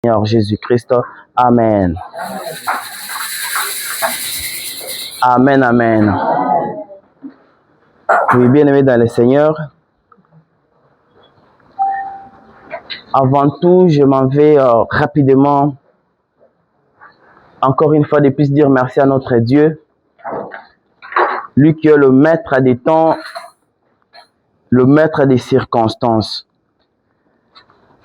Seigneur Jésus-Christ. Amen. Amen, amen. Oui, bien-aimés dans le Seigneur, avant tout, je m'en vais rapidement, encore une fois de plus, dire merci à notre Dieu, lui qui est le maître des temps, le maître des circonstances.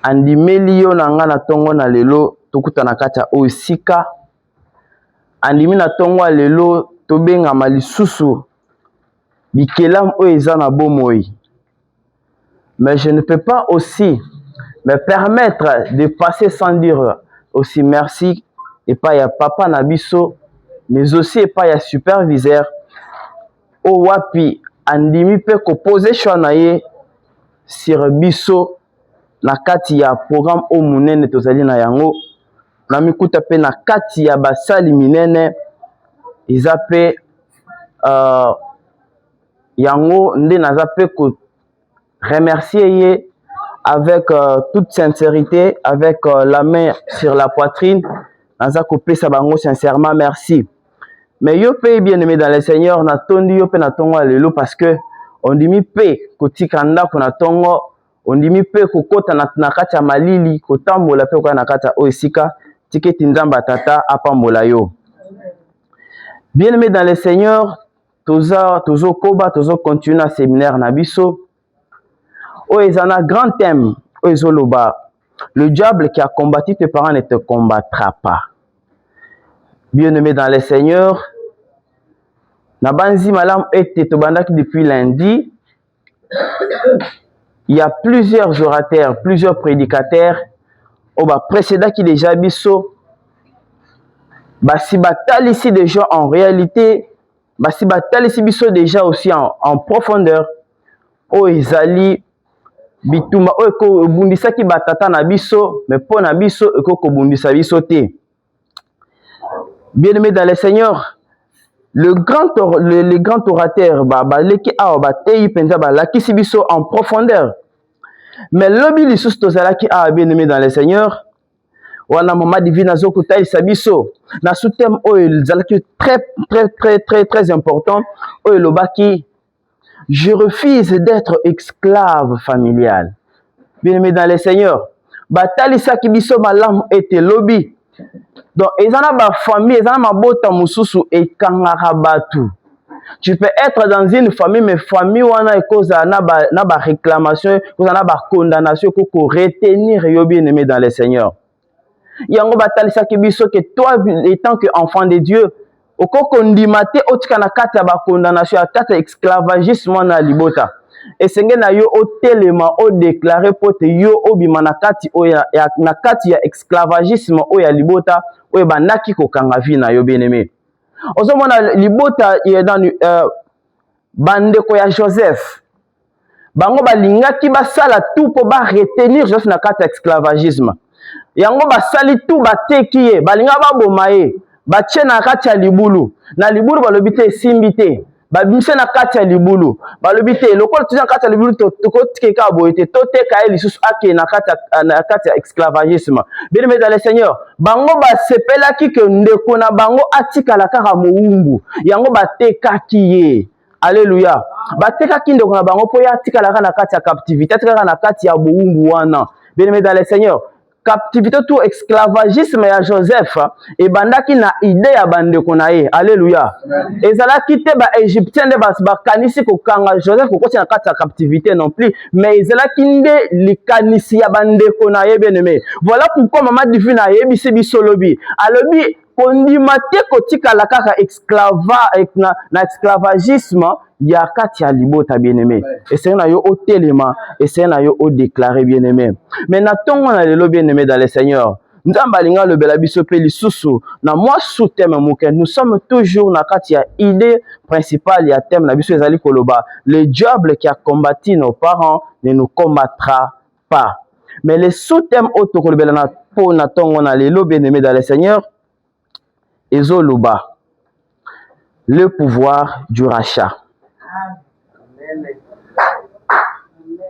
Andimeli yo na nga na tongo na lelo tokuta na kati ya osika. Andimi na tongo ya lelo tobengama lisusu bikelamu oyo eza na bomoi. Mais je ne peux pas aussi me permettre de passer sans dire aussi merci et pas ya papa na biso, mais aussi et pas ya superviseur o wapi andimi pe ko poser choix na ye sur biso na kati ya programme o munene tozali na yango na mikuta pe na kati ya basali minene eza pe yango nde naza pe ko remercier ye avec toute sincérité, avec la main sur la poitrine. Naza ko pesa bango sincèrement merci. Mais yo pe bien-aimé dans le Seigneur na tondi yo pe na tongo lelo parce que on dimi pe kotika ndako na tongo, on dimi pe kokota na kati ya malili kotambola pe ko na kati ya osika tiketi nzamba tata apambola yo. Bien-aimé dans le Seigneur, tozo koba tozo continuer na séminaire na biso. Oh, ils ont un grand thème. Oh, ils ont le bas. Le diable qui a combattu tes parents ne te combattra pas. Bien-aimé dans le Seigneur, Nabanzi Malam était Tobandaki depuis lundi. Il y a plusieurs orateurs, plusieurs prédicateurs. Oh, bah, précédent qui déjà biso. Bah, si batal ici déjà en réalité. Bah, si batal ici biso déjà aussi en profondeur. Oh, ils allaient. Bituma eko bundisa ki batata na biso mais po na biso eko ko bundisa biso te. Bien-aimé dans le Seigneur, le grand orateur leki awa batei penza lakisi biso en profondeur. Mais lobi lisusu tozalaki awa bien-aimé dans le Seigneur, wana mama divine azokuta isa biso na sous-thème oyo zalaki très important oyo lobaki. Je refuse d'être esclave familial. Bien-aimé dans le Seigneur, batali saki biso malamu ete lobi. Donc, ezana ba famille, ezana mabota mususu ekangaka batu. Tu peux être dans une famille, mais famille wana ekoza na ba réclamation, ekoza na ba condamnation koko retenir yo bien-aimé dans le Seigneur. Yango batali saki biso que toi étant que enfant de Dieu, okoko ndimate otika na kati ya ba condamnation ya kati ya esclavagisme na libota. Et senge na yo otelema o déclarer pote yo obima na kati oya na kati ya esclavagisme oya libota oya banaki kokanga vi na yo bien-aimé. Ozomona libota ya dans bandeko ya Joseph. Bango balingaki basala tout po ba retenir Joseph na kati ya esclavagisme. Yango basali tout bateki ye, balinga baboma ye. Batie na kati ya libulu. Na libulu balobi te esimbi te. Babimse na kati ya libulu. Balobi te lokola tuza na kati ya libulu tokotikeka boye te toteka ye lisusu ake na kati ya esclavagisme. Bien-aimé dans le Seigneur, bango basepelaki ke ndeko na bango atikala kaka mowumbu. Yango batekaki ye. Alléluia. Batekaki ndeko na bango po ya atikala kaka na kati ya captivité, atikala na kati ya mowumbu wana. Bien-aimé dans le Seigneur, captivité tout esclavagisme ya Joseph et bandaki na idée ya bandeko na ye. Alléluia. Ezalaki te ba égyptien de ba kanisi ko kanga Joseph ko koti na kati ya captivité non plus, mais ezalaki nde likanisi ya bandeko na ye bien-aimé. Voilà pourquoi maman divine a yebisi biso lobi. Alobi kondimate kotikala kaka na esclavagisme ya kati ya libota bien-aimé. Et c'est na yo au téléma, et c'est na yo au déclaré bien-aimé. Mais na tongo na lelo bien-aimé dans le Seigneur. Nzamba linga le bela biso pe lisusu na moi sous thème moke. Nous sommes toujours na kati ya idée principale ya thème na biso ezali koloba. Le diable qui a combattu nos parents ne nous combattra pas. Mais le sous-thème auto kolobela na po na tongo na lelo bien-aimé dans le Seigneur ezoloba. Le pouvoir du rachat.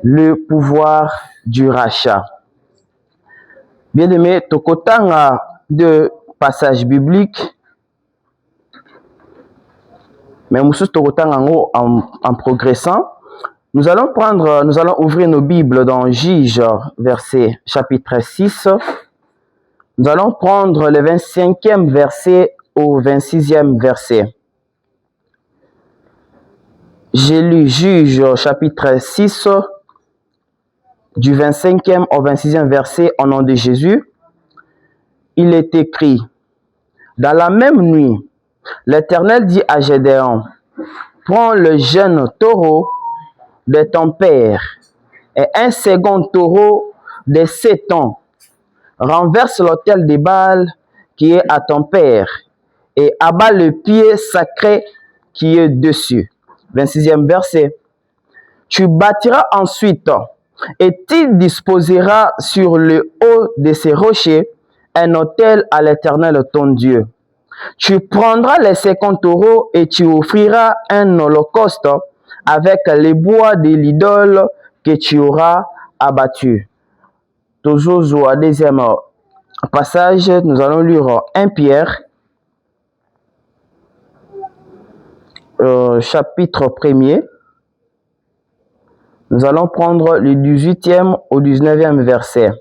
Le pouvoir du rachat. Bien-aimé, tokotanga de passages bibliques, mais nous en progressant. Nous allons ouvrir nos Bibles dans Juge, verset chapitre 6. Nous allons prendre le 25e verset au 26e verset. J'ai lu Juge, chapitre 6, du 25e au 26e verset au nom de Jésus. Il est écrit: dans la même nuit, l'Éternel dit à Gédéon: prends le jeune taureau de ton père et un second taureau de 7 ans. Renverse l'autel des Baals qui est à ton père et abat le pied sacré qui est dessus. 26e verset. Tu bâtiras ensuite et tu disposeras sur le haut de ces rochers un autel à l'Éternel ton Dieu. Tu prendras les 50 taureaux et tu offriras un holocauste avec les bois de l'idole que tu auras abattu. Toujours au deuxième passage, nous allons lire 1 Pierre, chapitre 1er. Nous allons prendre le 18e au 19e verset.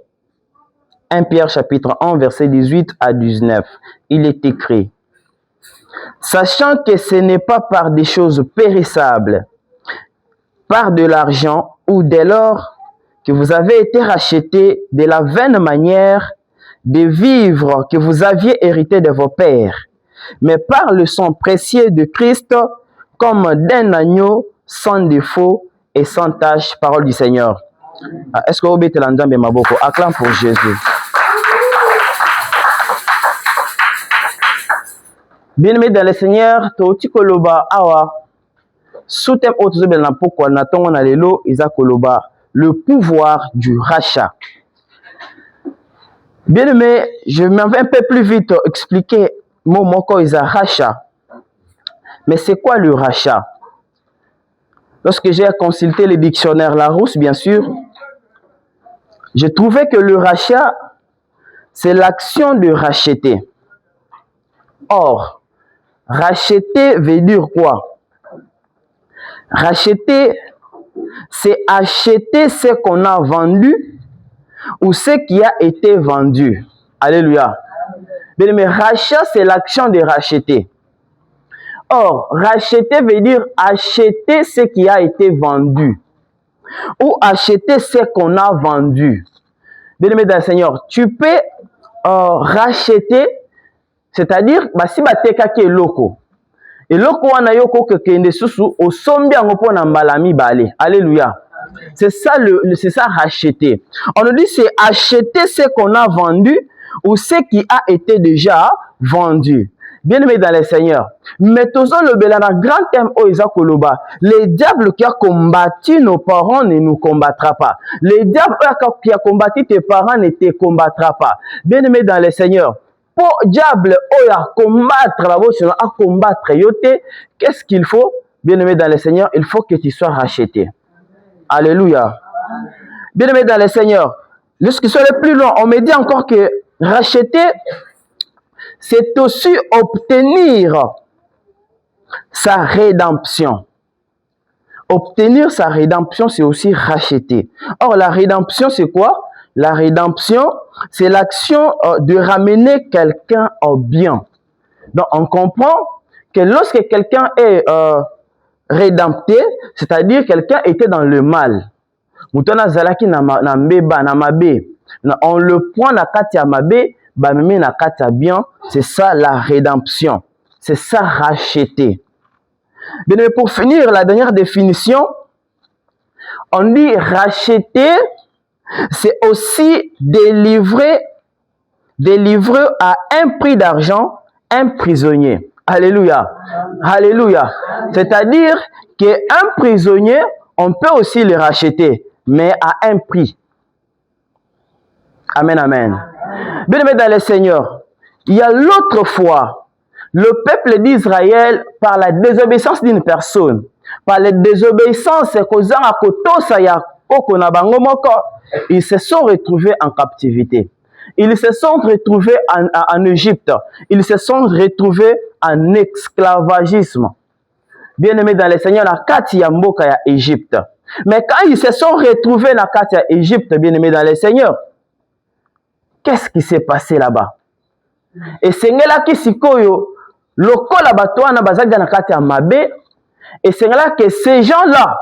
1 Pierre chapitre 1, verset 18 à 19. Il est écrit: sachant que ce n'est pas par des choses périssables, par de l'argent ou de l'or, que vous avez été rachetés de la vaine manière de vivre que vous aviez hérité de vos pères, mais par le sang précieux de Christ, comme d'un agneau sans défaut et sans tache. Parole du Seigneur. Est-ce que vous êtes là dedans, Maboko? Acclame pour Jésus. Bien-aimé dans le Seigneur, Toti Koloba Awa, Soutem Otuzobel na Poko na Tongo na Lelo, Isa Koloba, le pouvoir du rachat. Bien-aimé, je m'avais un peu plus vite expliqué Momoko Isa rachat. Mais c'est quoi le rachat? Lorsque j'ai consulté le dictionnaire Larousse, bien sûr, j'ai trouvé que le rachat, c'est l'action de racheter. Or, racheter veut dire quoi? Racheter, c'est acheter ce qu'on a vendu ou ce qui a été vendu. Alléluia. Mais rachat, c'est l'action de racheter. Or, racheter veut dire acheter ce qui a été vendu ou acheter ce qu'on a vendu. Bien-aimé dans le Seigneur, tu peux racheter, c'est-à-dire, si tu as un loko, et loko wana yoko kekende susu au sombi angopo na mbalami bale. Alléluia. C'est ça racheter. On nous dit c'est acheter ce qu'on a vendu ou ce qui a été déjà vendu. Bien-aimé dans le Seigneur, mais tous le belana grand thème Oisa Koloba, le diable qui a combattu nos parents ne nous combattra pas. Le diable qui a combattu tes parents ne te combattra pas. Bien-aimé dans le Seigneur, pour diable oya combattre la voix à combattre yote, qu'est-ce qu'il faut? Bien-aimé dans le Seigneur, il faut que tu sois racheté. Alléluia. Bien-aimé dans le Seigneur, lorsque soit le plus long, on me dit encore que racheter, c'est aussi obtenir sa rédemption. Obtenir sa rédemption, c'est aussi racheter. Or, la rédemption, c'est quoi? La rédemption, c'est l'action de ramener quelqu'un au bien. Donc, on comprend que lorsque quelqu'un est rédempté, c'est-à-dire quelqu'un était dans le mal. On le prend na kati ya mabe, na kati ya bien, c'est ça la rédemption. C'est ça racheter. Mais pour finir, la dernière définition, on dit racheter, c'est aussi délivrer à un prix d'argent un prisonnier. Alléluia. Alléluia. C'est-à-dire qu'un prisonnier, on peut aussi le racheter, mais à un prix. Amen, amen. Bien-aimé dans le Seigneur, il y a l'autre fois, le peuple d'Israël, par la désobéissance d'une personne, par la désobéissance ils se sont retrouvés en captivité. ils se sont retrouvés en Égypte. Ils se sont retrouvés en esclavagisme. Bien-aimés dans le Seigneur, la kati ya mboka ya Égypte. Mais quand ils se sont retrouvés dans la kati ya Égypte, bien-aimés dans le Seigneur, qu'est-ce qui s'est passé là-bas? Et sengela ki sikoyo, lokola batoana bazaki na kati ya mabe, et sengela que ces gens-là,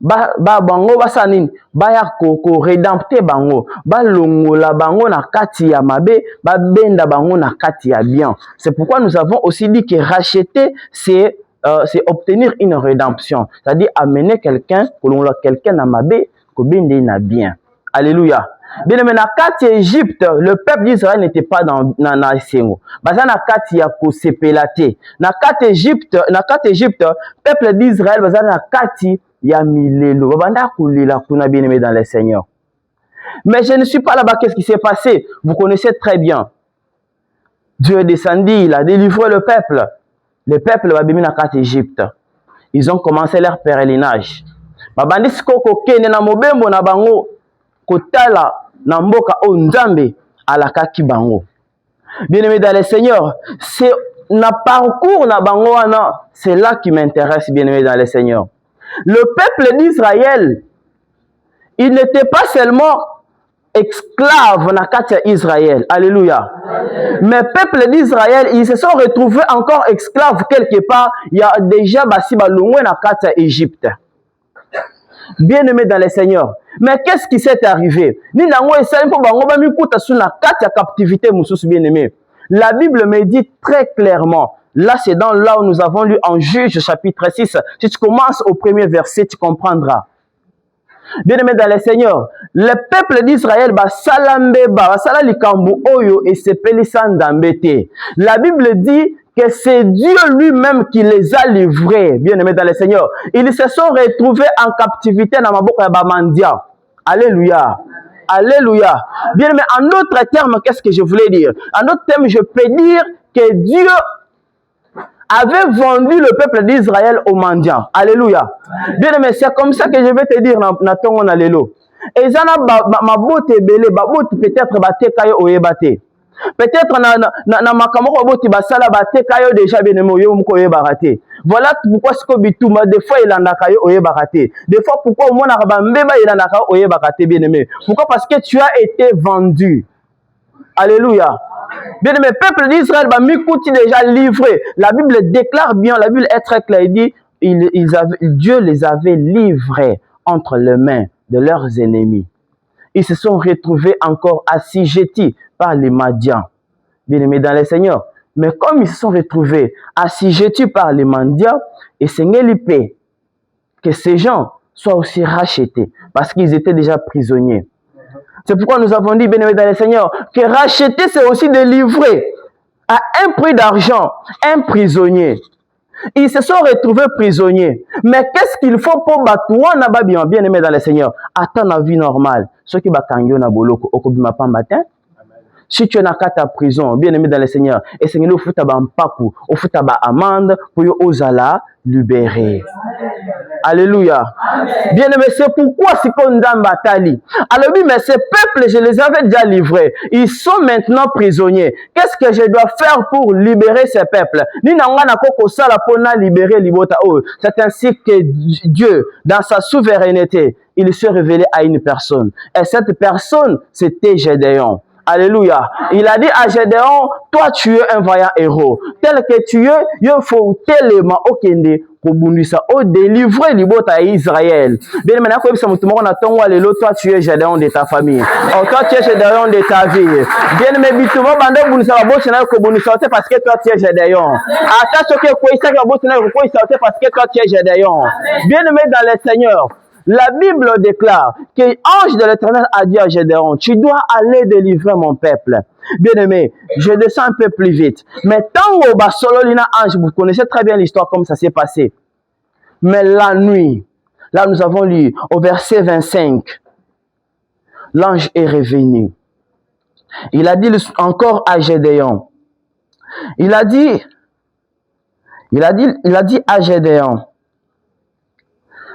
bango basanini baya ko rédempter bango balongola bango na kati ya mabe benda bango na kati ya bien. C'est pourquoi nous avons aussi dit que racheter c'est obtenir une rédemption, c'est-à-dire amener quelqu'un na mabe ko bende na bien. Alléluia. Bien aimé, na kati Égypte, le peuple d'Israël n'était pas dans na sengo. Baza na kati ya ko sepelate. Na kati Égypte, peuple d'Israël baza na kati ya milelo. Babanda kulila kuna bien aimé dans le Seigneur. Mais je ne suis pas là-bas. Qu'est-ce qui s'est passé? Vous connaissez très bien. Dieu est descendu, il a délivré le peuple. Le peuple va bien na kati Égypte. Ils ont commencé leur pèlerinage. Babandi sikoko kene na mobembo na bango kotala na mboka o nzambe alakaki bango. Bien-aimé dans le Seigneur, c'est na parcours na bango wana, c'est là qui m'intéresse, bien-aimé dans le Seigneur. Le peuple d'Israël, il n'était pas seulement esclave na kati ya Israël. Alléluia. Mais peuple d'Israël, ils se sont retrouvés encore esclaves quelque part. Il y a déjà basi balongwe na kati ya Égypte. Bien-aimé dans le Seigneur. Mais qu'est-ce qui s'est arrivé? Ni nango esali po bango ba mikuta sous na kati ya captivité mususu bien-aimé. La Bible me dit très clairement. Là, c'est dans là où nous avons lu en Juge chapitre 6. Si tu commences au premier verset, tu comprendras. Bien-aimé dans le Seigneur, le peuple d'Israël basala likambu oyo et sepeli sandambete. La Bible dit que c'est Dieu lui-même qui les a livrés. Bien-aimé dans le Seigneur, ils se sont retrouvés en captivité dans maboko ya bamandia. Alléluia. Alléluia. Bien-aimé, en d'autres termes, qu'est-ce que je voulais dire? En d'autres termes, je peux dire que Dieu avait vendu le peuple d'Israël aux mendiants. Alléluia. Bien aimé, c'est comme ça que je vais te dire na tongo na lelo. Et ça ma botte belé, ba botte peut-être baté kayo oyebate. Peut-être na makamoko botte basala baté kayo déjà bien aimé yo mko oyebate. Voilà pourquoi ce que bituma des fois il en a kayo oyebate. Des fois pourquoi au moins na ba mbeba il en a kayo oyebate bien aimé. Pourquoi? Parce que tu as été vendu. Alléluia. Bien-aimé, peuple d'Israël, Mikuti déjà livré. La Bible déclare bien, la Bible est très claire, il dit, Dieu les avait livrés entre les mains de leurs ennemis. Ils se sont retrouvés encore assujettis par les Madians. Bien-aimé dans le Seigneur. Mais comme ils se sont retrouvés assujettis par les Madians, et c'est l'épée que ces gens soient aussi rachetés parce qu'ils étaient déjà prisonniers. C'est pourquoi nous avons dit, bien-aimé dans le Seigneur, que racheter, c'est aussi de livrer à un prix d'argent un prisonnier. Ils se sont retrouvés prisonniers. Mais qu'est-ce qu'il faut pour battre bien-aimé dans le Seigneur? Attends la vie normale. Ceux qui battent na boloko, okobima pas matin. Si tu es dans ta prison, bien-aimé dans le Seigneur, et c'est nous futa ba mpaku, au futa ba amende pour yo ozala libérer. Alléluia. Bien-aimé, c'est pourquoi si Kondamba Tali. Alors oui, mais ces peuples, je les avais déjà livrés. Ils sont maintenant prisonniers. Qu'est-ce que je dois faire pour libérer ces peuples? C'est ainsi que Dieu, dans sa souveraineté, il s'est révélé à une personne. Et cette personne, c'était Gédéon. Alléluia. Il a dit à Gédéon, toi tu es un vaillant héros. Tel que tu es, il faut tellement okende pour délivrer l'ibota à Israël. Bien maintenant, toi tu es Gédéon de ta famille. Oh, toi tu es Gédéon de ta vie. Bien mais parce que toi tu es Gédéon. Attention parce que toi tu es Gédéon. Bien aimé dans le Seigneur. La Bible déclare que l'ange de l'Éternel a dit à Gédéon, tu dois aller délivrer mon peuple. Bien-aimé, je descends un peu plus vite. Mais tant au Basololina ange, vous connaissez très bien l'histoire comme ça s'est passé. Mais la nuit, là nous avons lu au verset 25, l'ange est revenu. Il a dit encore à Gédéon, il a dit à Gédéon,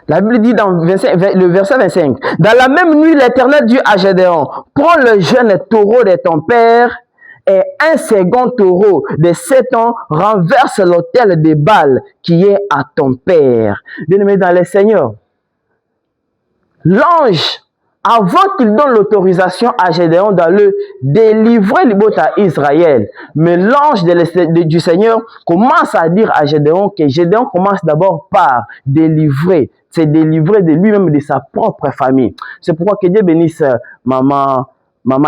La Bible dit dans le verset 25, « Dans la même nuit, l'Éternel dit à Gédéon, prends le jeune taureau de ton père et un second taureau de 7 ans, renverse l'autel de Baal qui est à ton père. » Bien-aimé dans le Seigneur, l'ange, avant qu'il donne l'autorisation à Gédéon d'aller délivrer les bottes à Israël, mais l'ange du Seigneur commence à dire à Gédéon que Gédéon commence d'abord par délivrer, c'est délivrer de lui-même, de sa propre famille. C'est pourquoi que Dieu bénisse maman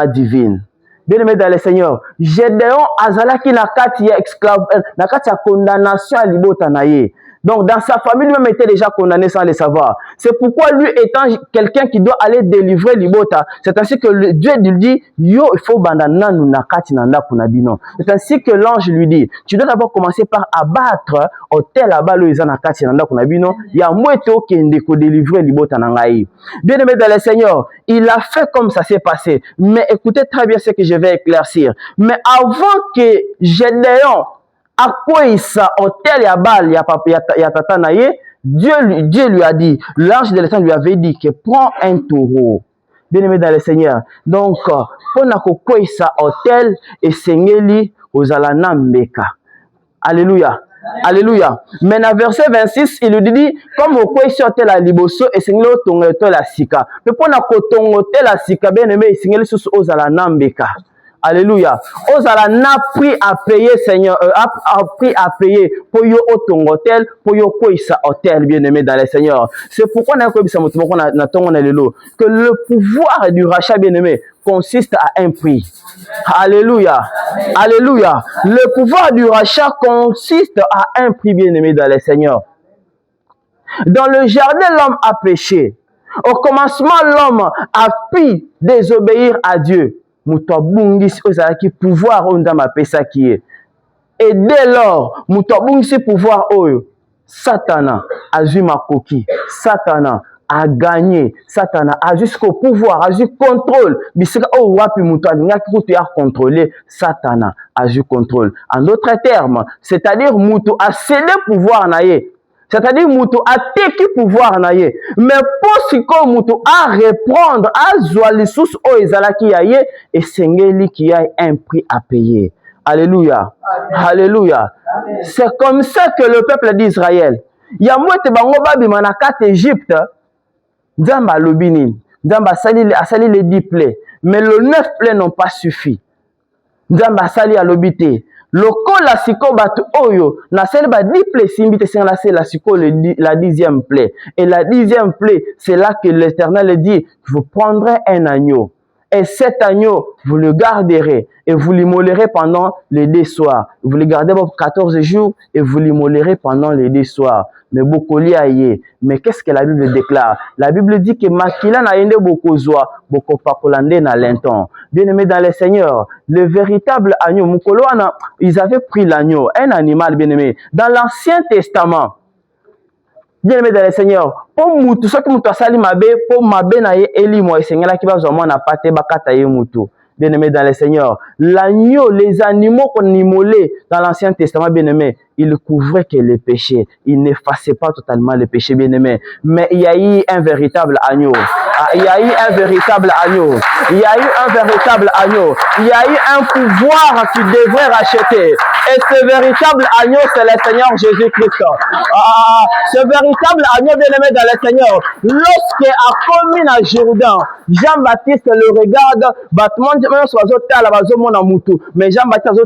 divine. Bien-aimé dans le Seigneur, Gédéon azalaki na kati ya esclave, na kati ya condamnation à libota na ye. Donc, dans sa famille, lui-même était déjà condamné sans le savoir. C'est pourquoi lui, étant quelqu'un qui doit aller délivrer Libota, c'est ainsi que Dieu lui dit, yo, il faut bandana nous nakati nanda kunabino. C'est ainsi que l'ange lui dit, tu dois d'abord commencer par abattre hôtel là-bas, le isa nakati nanda kunabino, ya mweto kende ko délivrer Libota nangai. Bien aimé dans le Seigneur, il a fait comme ça s'est passé. Mais écoutez très bien ce que je vais éclaircir. Mais avant que Gédéon à quoi il sa hôtel ya Baal ya papa ya tata naye, Dieu lui a dit, l'ange de l'Éternel lui avait dit que prends un taureau. Bien aimé dans le Seigneur. Donc pour na ko sa hôtel et sengeli ozala nambeka. Alléluia. Alléluia. Mais dans verset 26, il lui dit, comme au quoi sur hôtel à liboso et sengeli otonga hôtel à sika. Mais pour na ko tonga hôtel à sika, bien aimé, sengeli sous ozala nambeka. Alléluia. Ozala n'a pris à payer, Seigneur, a pris à payer pour yo ton hôtel, pour yo sa hôtel, bien aimé dans le Seigneur. C'est pourquoi on a que le pouvoir du rachat, bien aimé, consiste à un prix. Alléluia. Alléluia. Le pouvoir du rachat consiste à un prix, bien aimé dans le Seigneur. Dans le jardin, l'homme a péché. Au commencement, l'homme a pu désobéir à Dieu. Moutobungisi ozalaki pouvoir oyo nzambe apesaki ye. Et dès lors, moutobungisi pouvoir oyo, Satana azwi makoki, Satana a gagné, Satana a jusqu'au pouvoir, a jusqu'au contrôle. Bisika oyo wapi muto alingaki kutu ya contrôler, Satana a jusqu'au contrôle. En d'autres termes, c'est-à-dire muto a cédé pouvoir na ye. C'est-à-dire, Moutou a teki pouvoir na ye. Mais pour ce que Moutou a reprendre, a zoali sous o ezalaki ya ye, et sengeli qui a un prix à payer. Alléluia. Amen. Alléluia. C'est comme ça que le peuple d'Israël, ya mwete bango babi manakate Égypte, Nzamba lobini, Nzamba asali les 10 plaies, mais les 9 plaies n'ont pas suffi. Nzamba asali a lobité. Lokola siko batu oyo na sel ba 10 plaies simbite c'est la siko la 10e plaie. Et la 10e plaie, c'est là que l'Éternel dit, vous prendrez un agneau. Et cet agneau, vous le garderez et vous l'immolerez pendant les 2 soirs. Vous le gardez pour 14 jours et vous l'immolerez pendant les 2 soirs. Mais beaucoup liaye. Mais qu'est-ce que la Bible déclare? La Bible dit que makila na yende beaucoup zoa, beaucoup pakolande na lenton. Bien aimé dans le Seigneur, le véritable agneau, mukoloana, ils avaient pris l'agneau, un animal bien aimé. Dans l'Ancien Testament, bien aimé dans le Seigneur, pour mutu, ce que mutu asali mabe, pour mabe na ye eli mo esengela ki bazoma na pate bakata ye mutu. Bien aimé dans le Seigneur, l'agneau, les animaux qu'on immolait dans l'Ancien Testament, bien aimé, ils couvraient que les péchés. Ils n'effaçaient pas totalement les péchés, bien aimé. Mais il y a eu un véritable agneau. Il y a eu un véritable agneau. Il y a eu un véritable agneau. Il y a eu un pouvoir qui devrait racheter. Et ce véritable agneau, c'est le Seigneur Jésus-Christ. Ce véritable agneau, bien aimé dans le Seigneur, lorsqu'il a commis à Jourdain, Jean-Baptiste le regarde, mais Jean-Baptiste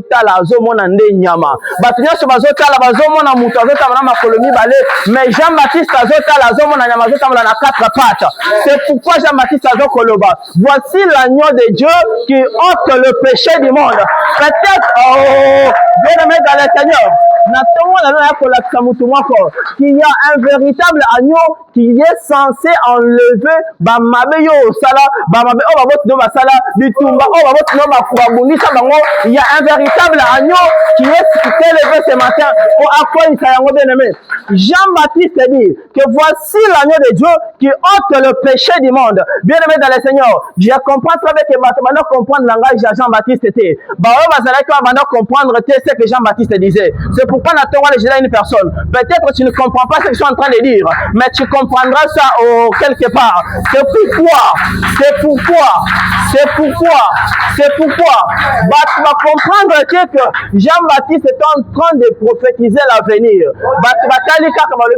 mais Jean-Baptiste c'est pourquoi Jean-Baptiste voici l'agneau de Dieu qui ôte le péché du monde. Peut-être, bien aimé dans le Seigneur, qu'il y a un véritable agneau qui est censé enlever il y a un véritable agneau qui est élevé ce matin pour accueillir sa yango bien aimé. Jean-Baptiste dit que voici l'agneau de Dieu qui ôte le péché du monde. Bien aimé dans le Seigneur, je comprends très bien que maintenant comprendre le langage de Jean-Baptiste était. Comprendre ce que Jean-Baptiste disait. C'est pourquoi n'attends-moi les une personne? Peut-être tu ne comprends pas ce que je suis en train de dire, mais tu comprendras ça quelque part. C'est pourquoi. Bah, tu vas comprendre que Jean-Baptiste est en train de prophétiser l'avenir. Bah, tu vas t'aller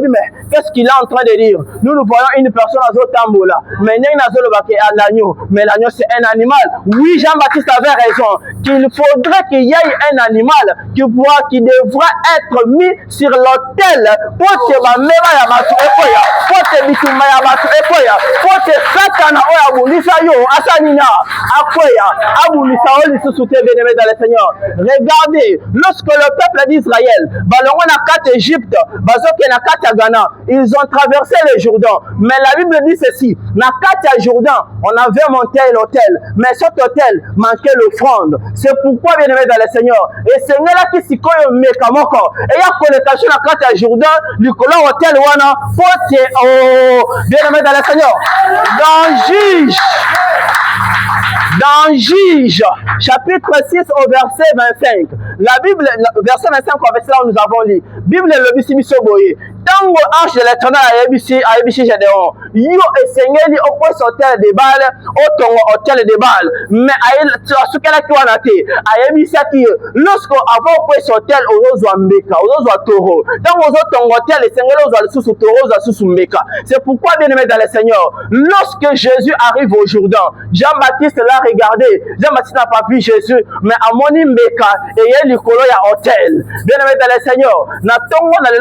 mais qu'est-ce qu'il est en train de dire? Nous voyons une personne à Zotambola, mais l'agneau c'est un animal. Oui, Jean-Baptiste avait raison, qu'il faudrait qu'il y ait un animal qui devra être mis sur l'autel pour te bamema ya batu ekoya, pour te bituma ya batu ekoya, pour te satana oya abundisa yo asanina akoya abundisa oli susute bien-aimé dans le Seigneur. Regardez, lorsque le peuple d'Israël balongo na kati Égypte, bazoke na kati ya Ghana, ils ont traversé le Jourdain. Mais la Bible dit ceci, na kati ya Jourdain, on avait monté l'autel, mais cet autel manquait l'offrande. C'est pourquoi, bien-aimé dans le Seigneur, et c'est là qui s'y colle mekamoko, et il y a connotation na kati ya Jourdain, du colon hôtel wana, pote, bien-aimé dans le Seigneur, dans Juge, chapitre 6 au verset 25. La Bible, verset 25 au verset là où nous avons lu. Bible le bisibiso boye. Tango ange de l'éternel a yebisi Gédéon. Yo esengeli au point hôtel de balles, au tongo hôtel de balles. Mais tu as ce qu'elle a qui a yebisi qui lorsque avant au point hôtel au rozo mbeka, au rozo taureau. Tango au tongo hôtel esengeli au sous taureau, sous mbeka. C'est pourquoi, bien aimé dans le Seigneur, lorsque Jésus arrive au Jourdain, Jean-Baptiste l'a regardé. Jean-Baptiste n'a pas vu Jésus, mais à mon mbeka et il y a hôtel. Bien aimé dans le Seigneur, na tongo na le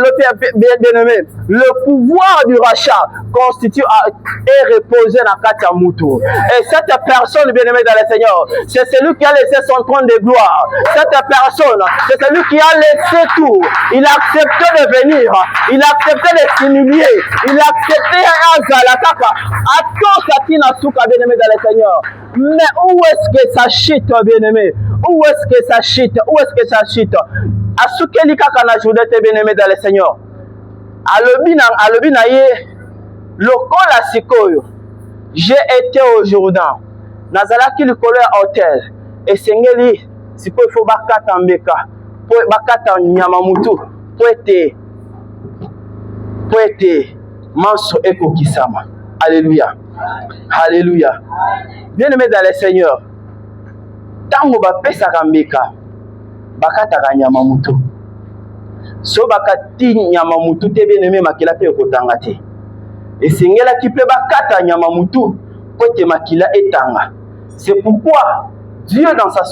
bien-aimé, le pouvoir du rachat constitue et reposé dans Katia Moutou. Et cette personne, bien-aimée dans le Seigneur, c'est celui qui a laissé son trône de gloire. Cette personne, c'est celui qui a laissé tout. Il a accepté de venir. Il a accepté de s'humilier. Il a accepté Azalakaka. Attends, Katina Souka, bien-aimé dans le Seigneur. Mais où est-ce que ça chute, bien-aimé? Où est-ce que ça chute? Où est-ce que ça chute? À ce que l'Ikakana Joudé, bien-aimé dans le Seigneur. Alobi na ye lokola sikoyo j'ai été au Jourdain nazalaki likolo ya hôtel esengeli sikoyo fo bakata mbeka po bakata nyama mutu po ete manso ekokisama. Alléluia, alléluia. Bien aimé dans le Seigneur, tango bapesaka mbeka bakata nyama mutu. So bakati nyama mutu te bien-aimé makila pe kotanga te. Esengela ki pe bakata nyama mutu kote makila etanga. C'est pourquoi Dieu dans sa